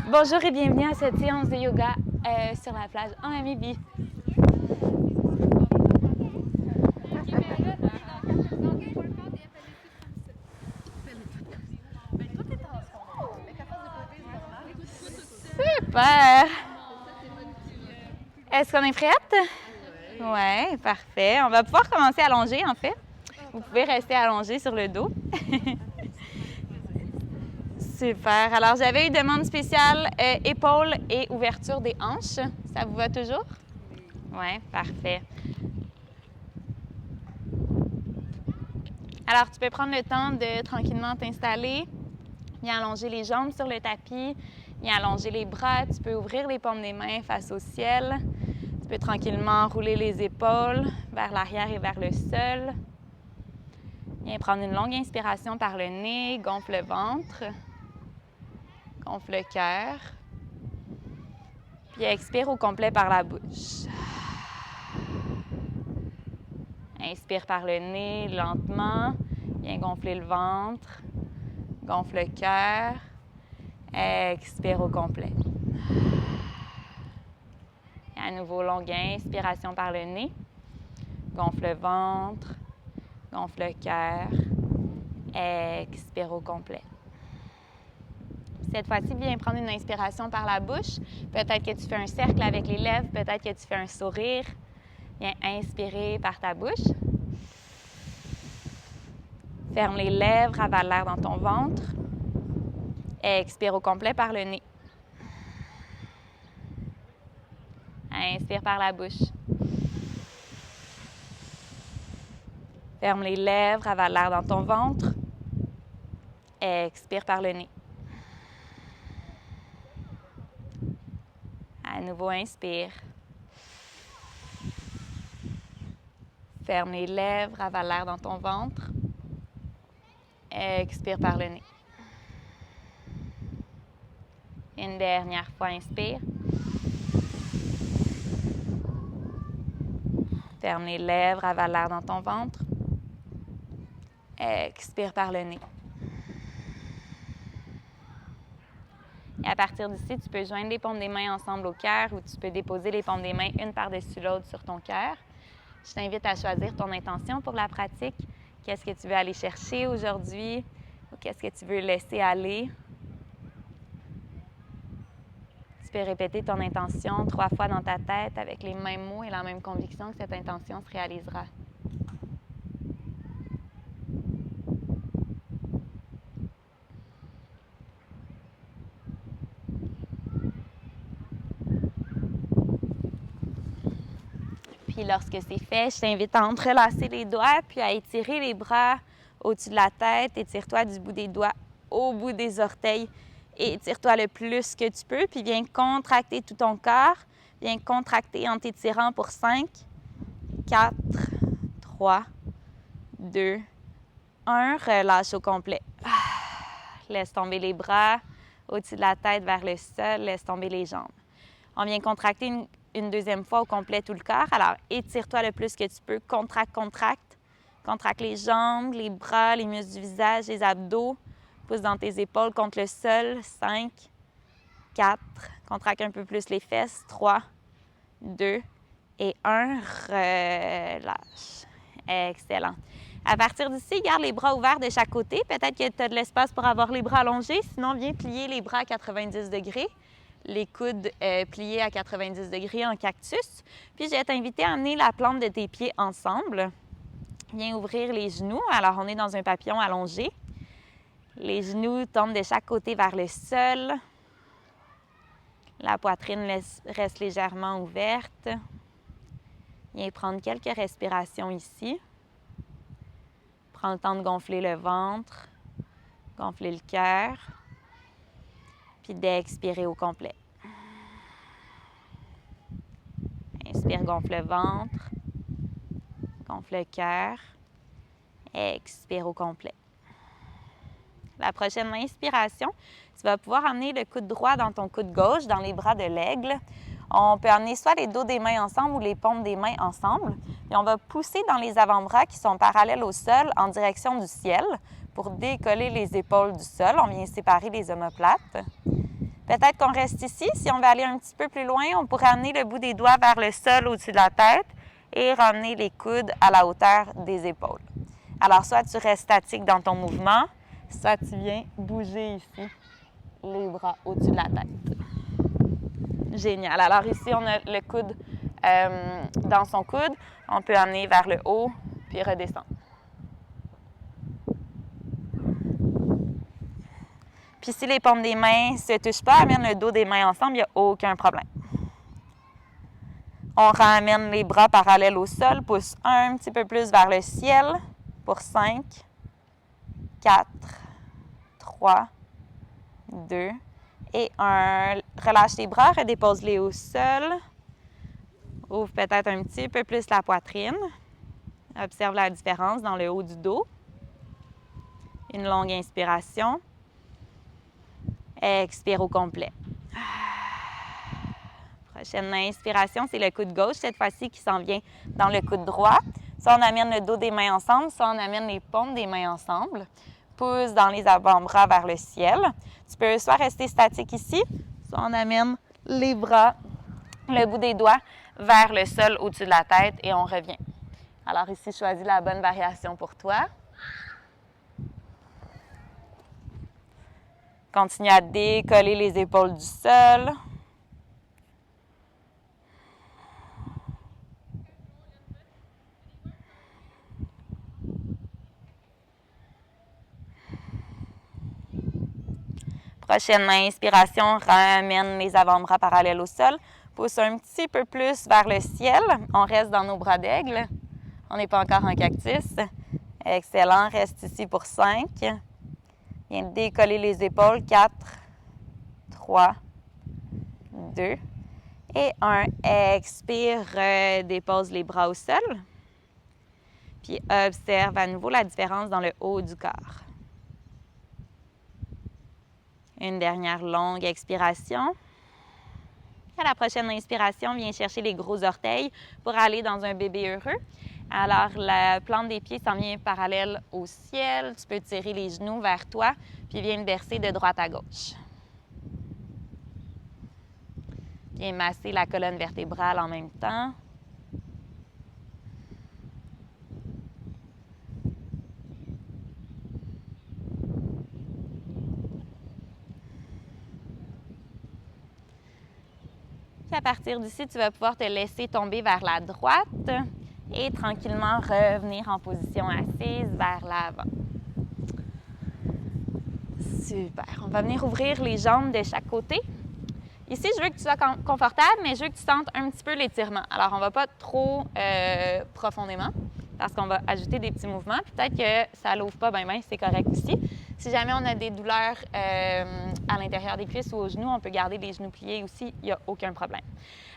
Bonjour et bienvenue à cette séance de yoga sur la plage en Namibie. Super! Est-ce qu'on est prête? Oui, parfait. On va pouvoir commencer allongé en fait. Vous pouvez rester allongé sur le dos. Super. Alors, j'avais une demande spéciale épaules et ouverture des hanches. Ça vous va toujours? Oui, parfait. Alors, tu peux prendre le temps de tranquillement t'installer, bien allonger les jambes sur le tapis, bien allonger les bras. Tu peux ouvrir les paumes des mains face au ciel. Tu peux tranquillement rouler les épaules vers l'arrière et vers le sol. Bien prendre une longue inspiration par le nez, gonfle le ventre, gonfle le cœur. Puis expire au complet par la bouche. Inspire par le nez lentement, bien gonfler le ventre, gonfle le cœur, expire au complet. Et à nouveau, longue inspiration par le nez, gonfle le ventre, gonfle le cœur, expire au complet. Cette fois-ci, viens prendre une inspiration par la bouche. Peut-être que tu fais un cercle avec les lèvres, peut-être que tu fais un sourire. Viens inspirer par ta bouche. Ferme les lèvres, avale l'air dans ton ventre. Expire au complet par le nez. Inspire par la bouche. Ferme les lèvres, avale l'air dans ton ventre. Expire par le nez. À nouveau, inspire. Ferme les lèvres, avale l'air dans ton ventre. Expire par le nez. Une dernière fois, inspire. Ferme les lèvres, avale l'air dans ton ventre. Expire par le nez. Et à partir d'ici, tu peux joindre les paumes des mains ensemble au cœur ou tu peux déposer les paumes des mains une par-dessus l'autre sur ton cœur. Je t'invite à choisir ton intention pour la pratique. Qu'est-ce que tu veux aller chercher aujourd'hui ou qu'est-ce que tu veux laisser aller? Tu peux répéter ton intention 3 fois dans ta tête avec les mêmes mots et la même conviction que cette intention se réalisera. Puis lorsque c'est fait, je t'invite à entrelacer les doigts puis à étirer les bras au-dessus de la tête. Étire-toi du bout des doigts au bout des orteils et étire-toi le plus que tu peux. Puis viens contracter tout ton corps. Viens contracter en t'étirant pour 5, 4, 3, 2, 1. Relâche au complet. Laisse tomber les bras au-dessus de la tête vers le sol. Laisse tomber les jambes. On vient contracter une deuxième fois au complet tout le corps. Alors, étire-toi le plus que tu peux. Contracte, contracte. Contracte les jambes, les bras, les muscles du visage, les abdos. Pousse dans tes épaules contre le sol. 5, 4. Contracte un peu plus les fesses. 3, 2 et 1. Relâche. Excellent. À partir d'ici, garde les bras ouverts de chaque côté. Peut-être que tu as de l'espace pour avoir les bras allongés. Sinon, viens plier les bras à 90 degrés. Les coudes pliés à 90 degrés en cactus. Puis, je vais t'inviter à amener la plante de tes pieds ensemble. Viens ouvrir les genoux. Alors, on est dans un papillon allongé. Les genoux tombent de chaque côté vers le sol. La poitrine reste légèrement ouverte. Viens prendre quelques respirations ici. Prends le temps de gonfler le ventre, gonfler le cœur, puis d'expirer au complet. Inspire, gonfle le ventre, gonfle le cœur, expire au complet. La prochaine inspiration, tu vas pouvoir amener le coude droit dans ton coude gauche, dans les bras de l'aigle. On peut amener soit les dos des mains ensemble ou les paumes des mains ensemble. Et on va pousser dans les avant-bras qui sont parallèles au sol en direction du ciel pour décoller les épaules du sol. On vient séparer les omoplates. Peut-être qu'on reste ici. Si on veut aller un petit peu plus loin, on pourrait amener le bout des doigts vers le sol au-dessus de la tête et ramener les coudes à la hauteur des épaules. Alors, soit tu restes statique dans ton mouvement, soit tu viens bouger ici les bras au-dessus de la tête. Génial. Alors ici, on a le coude dans son coude. On peut amener vers le haut, puis redescendre. Puis si les paumes des mains ne se touchent pas, amène le dos des mains ensemble, il n'y a aucun problème. On ramène les bras parallèles au sol, pousse un petit peu plus vers le ciel pour 5, 4, 3, 2 et 1. Relâche les bras, redépose-les au sol. Ouvre peut-être un petit peu plus la poitrine. Observe la différence dans le haut du dos. Une longue inspiration. Expire au complet. Prochaine inspiration, c'est le coude gauche, cette fois-ci qui s'en vient dans le coude droit. Soit on amène le dos des mains ensemble, soit on amène les paumes des mains ensemble. Pousse dans les avant-bras vers le ciel. Tu peux soit rester statique ici, soit on amène les bras, le bout des doigts vers le sol au-dessus de la tête et on revient. Alors ici, choisis la bonne variation pour toi. Continue à décoller les épaules du sol. Prochaine inspiration, ramène les avant-bras parallèles au sol. Pousse un petit peu plus vers le ciel. On reste dans nos bras d'aigle. On n'est pas encore en cactus. Excellent. Reste ici pour 5. Viens décoller les épaules. 4, 3, 2 et 1. Expire. Dépose les bras au sol. Puis observe à nouveau la différence dans le haut du corps. Une dernière longue expiration. À la prochaine inspiration, viens chercher les gros orteils pour aller dans un bébé heureux. Alors, la plante des pieds s'en vient parallèle au ciel. Tu peux tirer les genoux vers toi, puis viens verser de droite à gauche. Viens masser la colonne vertébrale en même temps. Puis à partir d'ici, tu vas pouvoir te laisser tomber vers la droite et tranquillement revenir en position assise vers l'avant. Super. On va venir ouvrir les jambes de chaque côté. Ici, je veux que tu sois confortable, mais je veux que tu sentes un petit peu l'étirement. Alors, on ne va pas trop profondément parce qu'on va ajouter des petits mouvements. Peut-être que ça ne l'ouvre pas bien, c'est correct aussi. Si jamais on a des douleurs à l'intérieur des cuisses ou aux genoux, on peut garder les genoux pliés aussi, il n'y a aucun problème.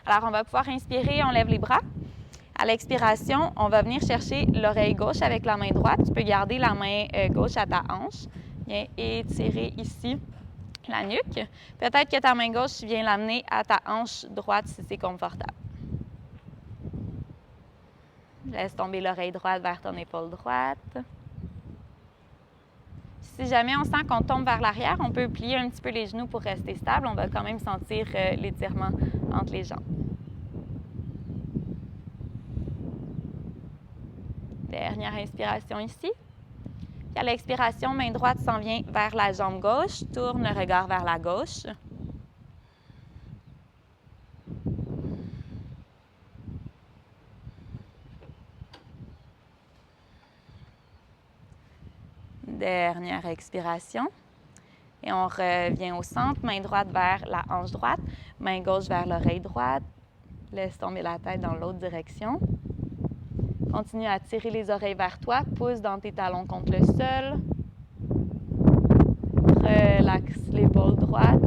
Alors, on va pouvoir inspirer, on lève les bras. À l'expiration, on va venir chercher l'oreille gauche avec la main droite. Tu peux garder la main gauche à ta hanche. Viens étirer ici la nuque. Peut-être que ta main gauche, tu viens l'amener à ta hanche droite si c'est confortable. Laisse tomber l'oreille droite vers ton épaule droite. Si jamais on sent qu'on tombe vers l'arrière, on peut plier un petit peu les genoux pour rester stable. On va quand même sentir l'étirement entre les jambes. Dernière inspiration ici. Puis à l'expiration, main droite s'en vient vers la jambe gauche. Tourne le regard vers la gauche. Dernière expiration. Et on revient au centre. Main droite vers la hanche droite. Main gauche vers l'oreille droite. Laisse tomber la tête dans l'autre direction. Continue à tirer les oreilles vers toi. Pousse dans tes talons contre le sol. Relaxe l'épaule droite.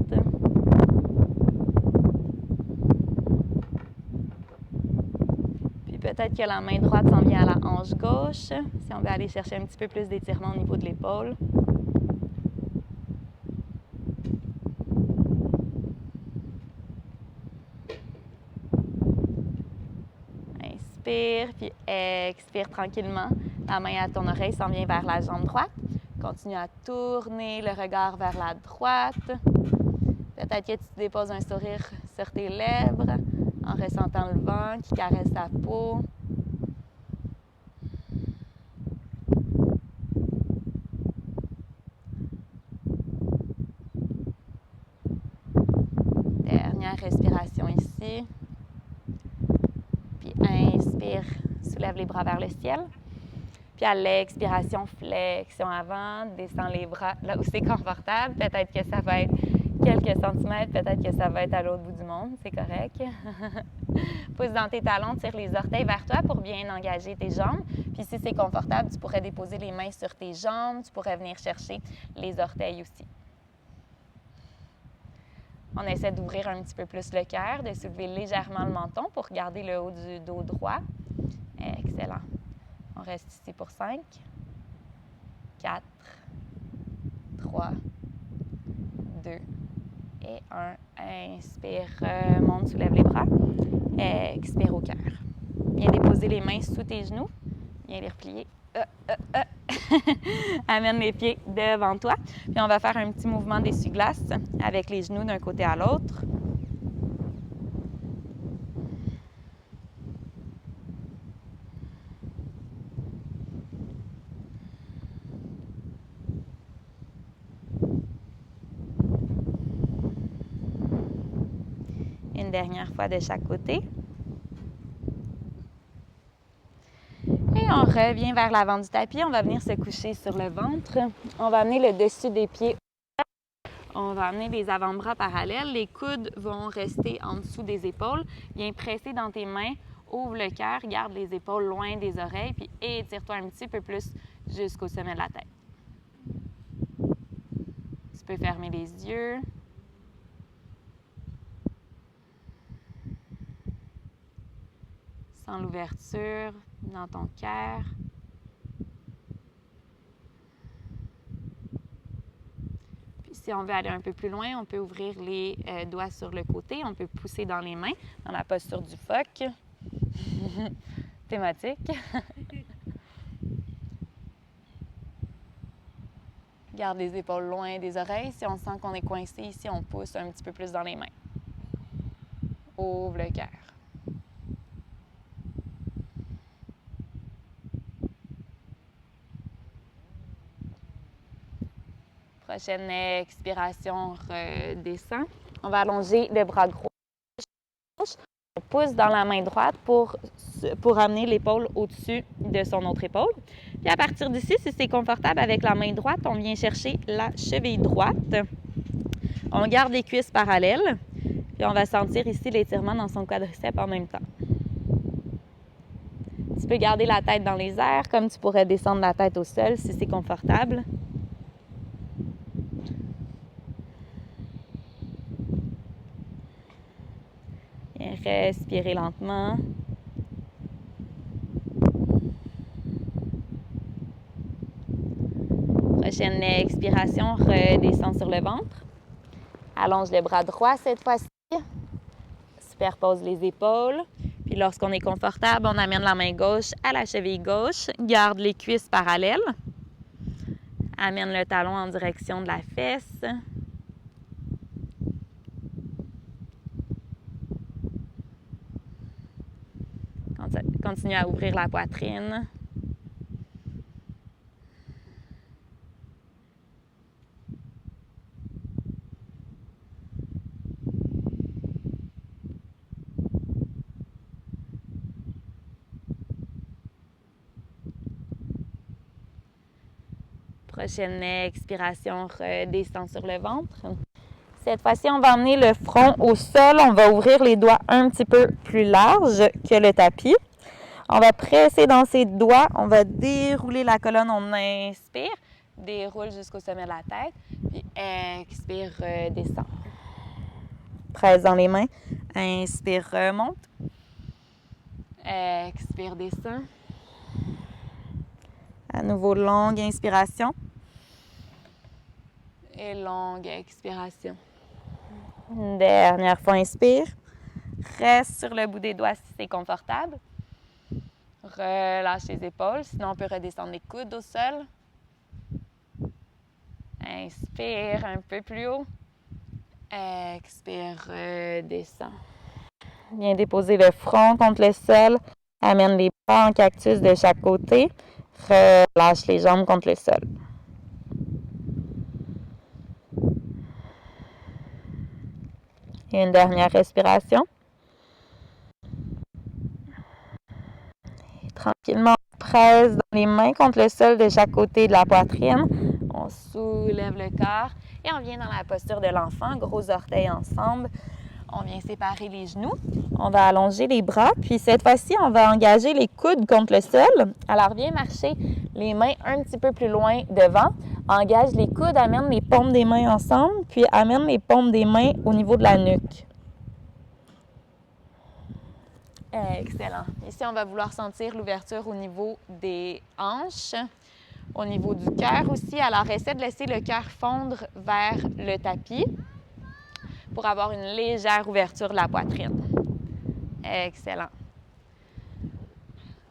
Puis peut-être que la main droite s'en vient à la hanche gauche. Si on veut aller chercher un petit peu plus d'étirement au niveau de l'épaule. Inspire, puis expire tranquillement. La main à ton oreille s'en vient vers la jambe droite. Continue à tourner le regard vers la droite. Peut-être que tu déposes un sourire sur tes lèvres en ressentant le vent qui caresse ta peau. Dernière respiration ici. Puis inspire, soulève les bras vers le ciel. Puis à l'expiration, flexion avant, descends les bras là où c'est confortable. Peut-être que ça va être quelques centimètres, peut-être que ça va être à l'autre bout du monde, c'est correct. Pousse dans tes talons, tire les orteils vers toi pour bien engager tes jambes. Puis si c'est confortable, tu pourrais déposer les mains sur tes jambes, tu pourrais venir chercher les orteils aussi. On essaie d'ouvrir un petit peu plus le cœur, de soulever légèrement le menton pour garder le haut du dos droit. Excellent. On reste ici pour 5, 4, 3, 2 et 1. Inspire, monte, soulève les bras. Expire au cœur. Viens déposer les mains sous tes genoux. Viens les replier. Amène les pieds devant toi. Puis on va faire un petit mouvement d'essuie-glace avec les genoux d'un côté à l'autre. Une dernière fois de chaque côté. Et on revient vers l'avant du tapis. On va venir se coucher sur le ventre. On va amener le dessus des pieds. On va amener les avant-bras parallèles. Les coudes vont rester en dessous des épaules. Viens presser dans tes mains. Ouvre le cœur. Garde les épaules loin des oreilles. Puis étire-toi un petit peu plus jusqu'au sommet de la tête. Tu peux fermer les yeux. Sans l'ouverture dans ton cœur. Puis si on veut aller un peu plus loin, on peut ouvrir les doigts sur le côté. On peut pousser dans les mains, dans la posture du phoque. Thématique. Garde les épaules loin des oreilles. Si on sent qu'on est coincé ici, on pousse un petit peu plus dans les mains. Ouvre le cœur. Prochaine expiration, redescend. On va allonger le bras gauche. On pousse dans la main droite pour amener l'épaule au-dessus de son autre épaule. Puis à partir d'ici, si c'est confortable avec la main droite, on vient chercher la cheville droite. On garde les cuisses parallèles. Puis on va sentir ici l'étirement dans son quadriceps en même temps. Tu peux garder la tête dans les airs, comme tu pourrais descendre la tête au sol si c'est confortable. Respirez lentement. Prochaine expiration, redescend sur le ventre. Allonge le bras droit cette fois-ci. Superpose les épaules. Puis lorsqu'on est confortable, on amène la main gauche à la cheville gauche. Garde les cuisses parallèles. Amène le talon en direction de la fesse. Continue à ouvrir la poitrine. Prochaine expiration, redescend sur le ventre. Cette fois-ci, on va emmener le front au sol. On va ouvrir les doigts un petit peu plus larges que le tapis. On va presser dans ses doigts. On va dérouler la colonne. On inspire. Déroule jusqu'au sommet de la tête. Puis expire, redescend. Presse dans les mains. Inspire, remonte. Expire, descend. À nouveau, longue inspiration. Et longue expiration. Une dernière fois, inspire. Reste sur le bout des doigts si c'est confortable. Relâche les épaules, sinon on peut redescendre les coudes au sol. Inspire un peu plus haut. Expire, redescends. Viens déposer le front contre le sol. Amène les bras en cactus de chaque côté. Relâche les jambes contre le sol. Et une dernière respiration. Et tranquillement, on presse les mains contre le sol de chaque côté de la poitrine. On soulève le corps et on vient dans la posture de l'enfant, gros orteils ensemble. On vient séparer les genoux. On va allonger les bras. Puis cette fois-ci, on va engager les coudes contre le sol. Alors, viens marcher les mains un petit peu plus loin devant. Engage les coudes, amène les paumes des mains ensemble. Puis amène les paumes des mains au niveau de la nuque. Excellent. Ici, on va vouloir sentir l'ouverture au niveau des hanches, au niveau du cœur aussi. Alors, essaie de laisser le cœur fondre vers le tapis pour avoir une légère ouverture de la poitrine. Excellent.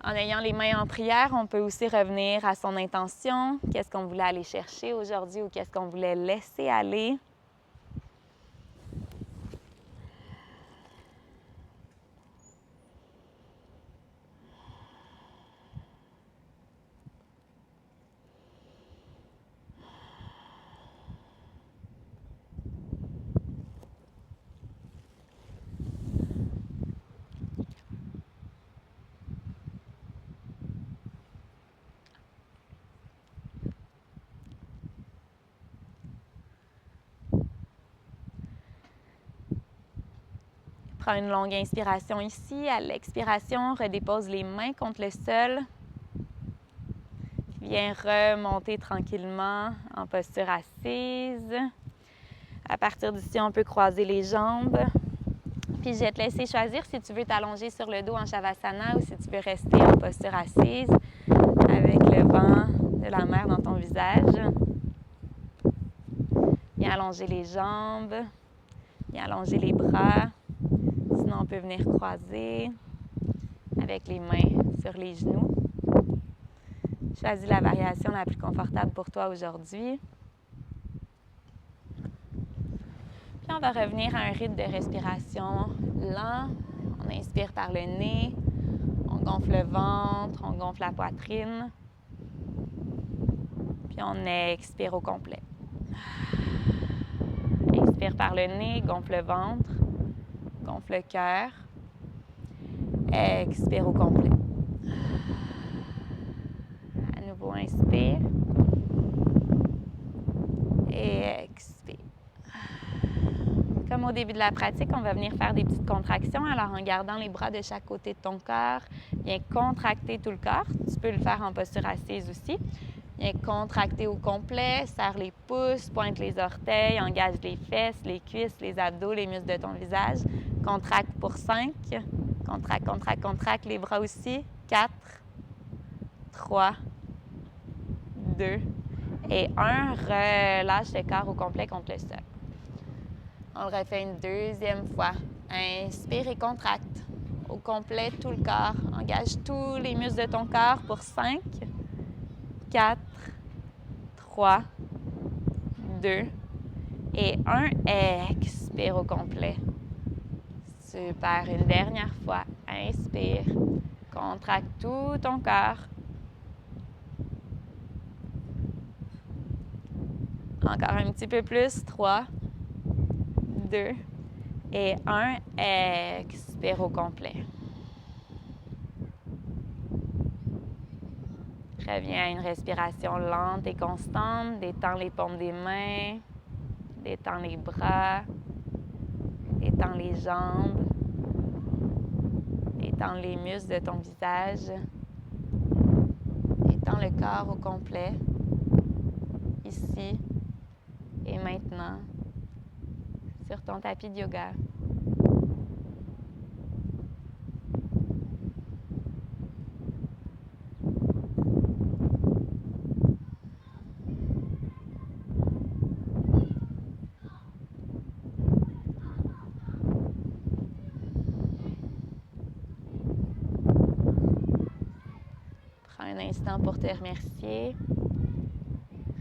En ayant les mains en prière, on peut aussi revenir à son intention. Qu'est-ce qu'on voulait aller chercher aujourd'hui ou qu'est-ce qu'on voulait laisser aller? Prends une longue inspiration ici. À l'expiration, redépose les mains contre le sol. Viens remonter tranquillement en posture assise. À partir d'ici, on peut croiser les jambes. Puis je vais te laisser choisir si tu veux t'allonger sur le dos en Shavasana ou si tu veux rester en posture assise avec le vent de la mer dans ton visage. Viens allonger les jambes. Viens allonger les bras. Sinon, on peut venir croiser avec les mains sur les genoux. Choisis la variation la plus confortable pour toi aujourd'hui. Puis on va revenir à un rythme de respiration lent. On inspire par le nez, on gonfle le ventre, on gonfle la poitrine. Puis on expire au complet. Inspire par le nez, gonfle le ventre, gonfle le cœur. Expire au complet. À nouveau, inspire. Et expire. Comme au début de la pratique, on va venir faire des petites contractions. Alors, en gardant les bras de chaque côté de ton corps, viens contracter tout le corps. Tu peux le faire en posture assise aussi. Viens contracter au complet, serre les pouces, pointe les orteils, engage les fesses, les cuisses, les abdos, les muscles de ton visage. Contracte pour 5. Contracte, contracte, contracte. Les bras aussi. 4, 3, 2 et 1. Relâche le corps au complet contre le sol. On le refait une deuxième fois. Inspire et contracte. Au complet, tout le corps. Engage tous les muscles de ton corps pour 5, 4, 3, 2 et 1. Expire au complet. Super. Une dernière fois. Inspire. Contracte tout ton corps. Encore un petit peu plus. 3, 2 et 1. Expire au complet. Reviens à une respiration lente et constante. Détends les paumes des mains. Détends les bras. Détends les jambes. Détends les muscles de ton visage. Détends le corps au complet. Ici et maintenant. Sur ton tapis de yoga. Prends un instant pour te remercier.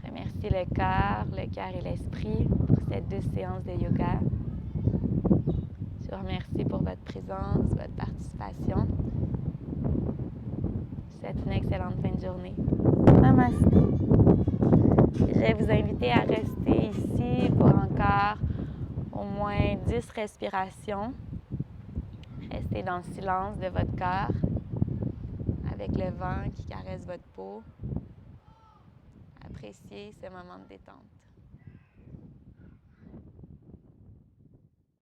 Remercier le corps et l'esprit pour cette 2 séances de yoga. présence, votre participation. Je vous souhaite une excellente fin de journée. Namasté. Je vais vous inviter à rester ici pour encore au moins 10 respirations. Restez dans le silence de votre corps avec le vent qui caresse votre peau. Appréciez ce moment de détente.